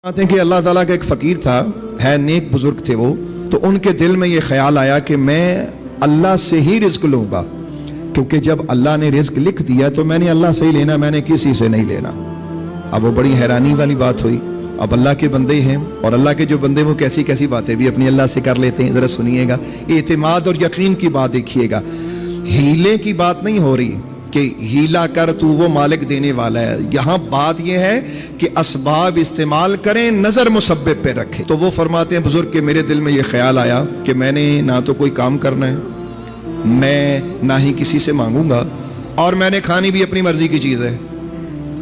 आते हैं कि अल्लाह ताला का एक फ़कीर था, है नेक बुजुर्ग थे वो, तो उनके दिल में ये ख्याल आया कि मैं अल्लाह से ही रिज्क लूँगा, क्योंकि जब अल्लाह ने रिज्क लिख दिया तो मैंने अल्लाह से ही लेना, मैंने किसी से नहीं लेना। अब वो बड़ी हैरानी वाली बात हुई। अब अल्लाह के बंदे हैं और अल्लाह के जो बंदे वो कैसी कैसी बातें भी अपनी अल्लाह से कर लेते हैं। ज़रा सुनिएगा, एतमाद और यकीन की बात देखिएगा। हीले की बात नहीं हो रही कि हीला कर तू वो मालिक देने वाला है। यहाँ बात यह है कि असबाब इस्तेमाल करें, नजर मुसब्बिब पे रखें। तो वो फरमाते हैं बुजुर्ग के मेरे दिल में ये ख्याल आया कि मैंने ना तो कोई काम करना है, मैं ना ही किसी से मांगूंगा, और मैंने खानी भी अपनी मर्जी की चीज़ है।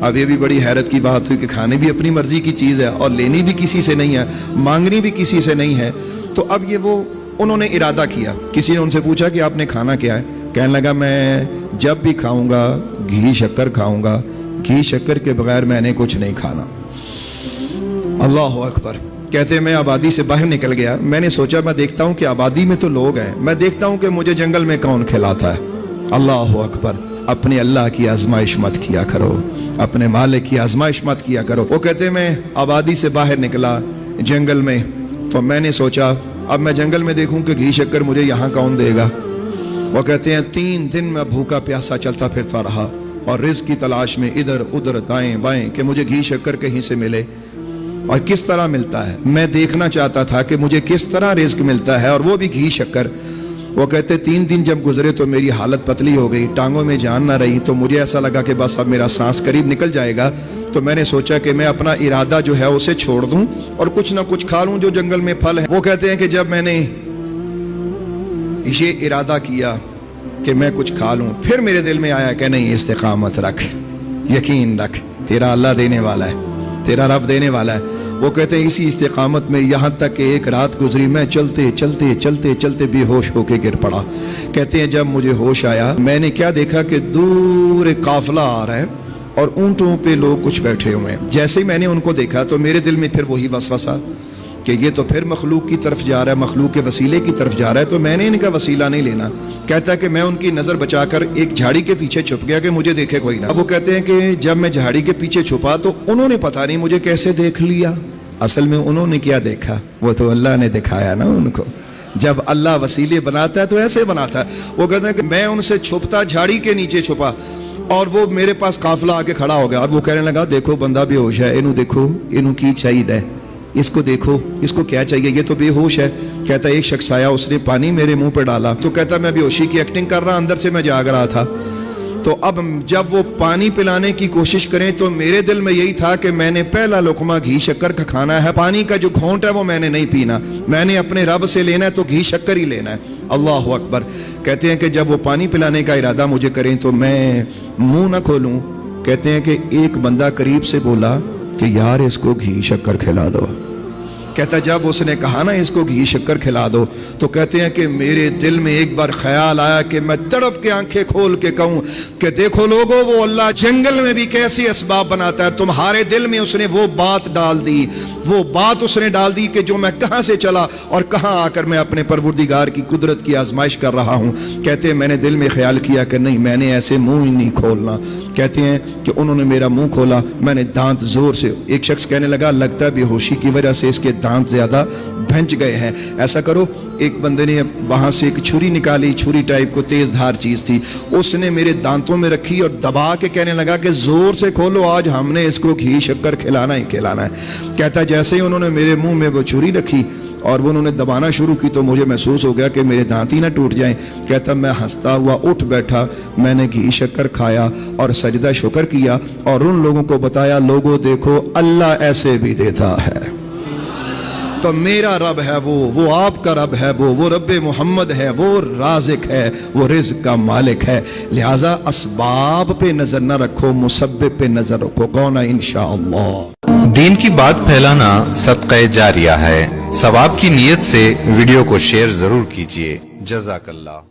अब ये भी बड़ी हैरत की बात हुई कि खाने भी अपनी मर्जी की चीज़ है और लेनी भी किसी से नहीं है, मांगनी भी किसी से नहीं है। तो अब ये वो उन्होंने इरादा किया। किसी ने उनसे पूछा कि आपने खाना क्या है? कहने लगा मैं जब भी खाऊंगा घी शक्कर खाऊंगा, घी शक्कर के बगैर मैंने कुछ नहीं खाना। अल्लाह अकबर। कहते हैं मैं आबादी से बाहर निकल गया, मैंने सोचा मैं देखता हूं कि आबादी में तो लोग हैं, मैं देखता हूं कि मुझे जंगल में कौन खिलाता है। अल्लाह अकबर। अपने अल्लाह की आजमाइश मत किया करो, अपने मालिक की आजमाइश मत किया करो। वो कहते हैं मैं आबादी से बाहर निकला जंगल में, तो मैंने सोचा अब मैं जंगल में देखूं कि घी शक्कर मुझे यहाँ कौन देगा। वो कहते हैं 3 दिन मैं भूखा प्यासा चलता फिरता रहा और रिज़्क की तलाश में इधर उधर दाएं बाएं कि मुझे घी शक्कर कहीं से मिले, और किस तरह मिलता है मैं देखना चाहता था कि मुझे किस तरह रिज़्क मिलता है, और वो भी घी शक्कर। वो कहते 3 दिन जब गुजरे तो मेरी हालत पतली हो गई, टांगों में जान ना रही, तो मुझे ऐसा लगा कि बस अब मेरा सांस करीब निकल जाएगा। तो मैंने सोचा कि मैं अपना इरादा जो है उसे छोड़ दूं और कुछ ना कुछ खा लूं जो जंगल में फल है। वो कहते हैं कि जब मैंने ये इरादा किया कि मैं कुछ खा लूं, फिर मेरे दिल में आया कि नहीं, इस्तिकामत रख, यकीन रख, तेरा अल्लाह देने वाला है, तेरा रब देने वाला है। वो कहते हैं इसी इस्तिकामत में यहाँ तक कि एक रात गुजरी, मैं चलते चलते चलते चलते बेहोश होके गिर पड़ा। कहते हैं जब मुझे होश आया मैंने क्या देखा कि दूर एक काफिला आ रहा है और ऊंटों पे लोग कुछ बैठे हुए हैं। जैसे ही मैंने उनको देखा तो मेरे दिल में फिर वही वसवसा कि ये तो फिर मखलूक की तरफ जा रहा है, मखलूक के वसीले की तरफ जा रहा है, तो मैंने इनका वसीला नहीं लेना। कहता है कि मैं उनकी नज़र बचाकर एक झाड़ी के पीछे छुप गया कि मुझे देखे कोई ना। अब वो कहते हैं कि जब मैं झाड़ी के पीछे छुपा तो उन्होंने पता नहीं मुझे कैसे देख लिया। असल में उन्होंने क्या देखा, वो तो अल्लाह ने दिखाया ना उनको। जब अल्लाह वसीले बनाता है तो ऐसे बनाता है। वो कहते हैं कि मैं उनसे छुपता, झाड़ी के नीचे छुपा, और वो मेरे पास काफिला आके खड़ा हो गया और वो कहने लगा देखो बंदा बेहोश है, इनू देखो, इनू की चाहिए है, इसको देखो, इसको क्या चाहिए, ये तो बेहोश है। कहता एक शख्स आया, उसने पानी मेरे मुंह पे डाला, तो कहता मैं बेहोशी की एक्टिंग कर रहा, अंदर से मैं जाग रहा था। तो अब जब वो पानी पिलाने की कोशिश करें तो मेरे दिल में यही था कि मैंने पहला लुकमा घी शक्कर का खाना है, पानी का जो घोंट है वो मैंने नहीं पीना, मैंने अपने रब से लेना है तो घी शक्कर ही लेना है। अल्लाह अकबर। कहते हैं कि जब वो पानी पिलाने का इरादा मुझे करें तो मैं मुंह ना खोलूं। कहते हैं कि एक बंदा करीब से बोला कि यार इसको घी शक्कर खिला दो। कहता जब उसने कहा ना इसको घी शक्कर खिला दो, तो कहते हैं कि मेरे दिल में एक बार ख्याल आया कि मैं तड़प के आंखें खोल के कहूं कि देखो लोगों, वो अल्लाह जंगल में भी कैसी असबाब बनाता है। तुम्हारे दिल में उसने वो बात डाल दी, वो बात उसने डाल दी कि जो मैं कहां से चला और कहां आकर मैं अपने परवरदिगार की कुदरत की आजमाइश कर रहा हूं। कहते हैं मैंने दिल में ख्याल किया कि नहीं, मैंने ऐसे मुंह ही नहीं खोलना। कहते हैं कि उन्होंने मेरा मुंह खोला, मैंने दांत जोर से, एक शख्स कहने लगा लगता है बेहोशी की वजह से इसके दांत ज्यादा भंज गए हैं, ऐसा करो। एक बंदे ने वहां से एक छुरी निकाली, छुरी टाइप को तेज धार चीज थी, उसने मेरे दांतों में रखी और दबा के कहने लगा कि जोर से खोलो, आज हमने इसको घी शक्कर खिलाना ही खिलाना है। कहता जैसे ही उन्होंने मेरे मुंह में वो छुरी रखी और वो उन्होंने दबाना शुरू की तो मुझे महसूस हो गया कि मेरे दांत ही ना टूट जाएं। कहता मैं हंसता हुआ उठ बैठा, मैंने घी शक्कर खाया और सजदा शुक्र किया और उन लोगों को बताया लोगों देखो अल्लाह ऐसे भी देता है। तो मेरा रब है वो आपका रब है वो रब मोहम्मद है, वो राज़िक है, वो रिज़्क का मालिक है। लिहाजा असबाब पे नजर न रखो, मुसब्बिब पे नजर रखो। कौन है इंशाअल्लाह। दीन की बात फैलाना सदक़े जारिया है। सवाब की नीयत से वीडियो को शेयर जरूर कीजिए। जज़ाकल्लाह।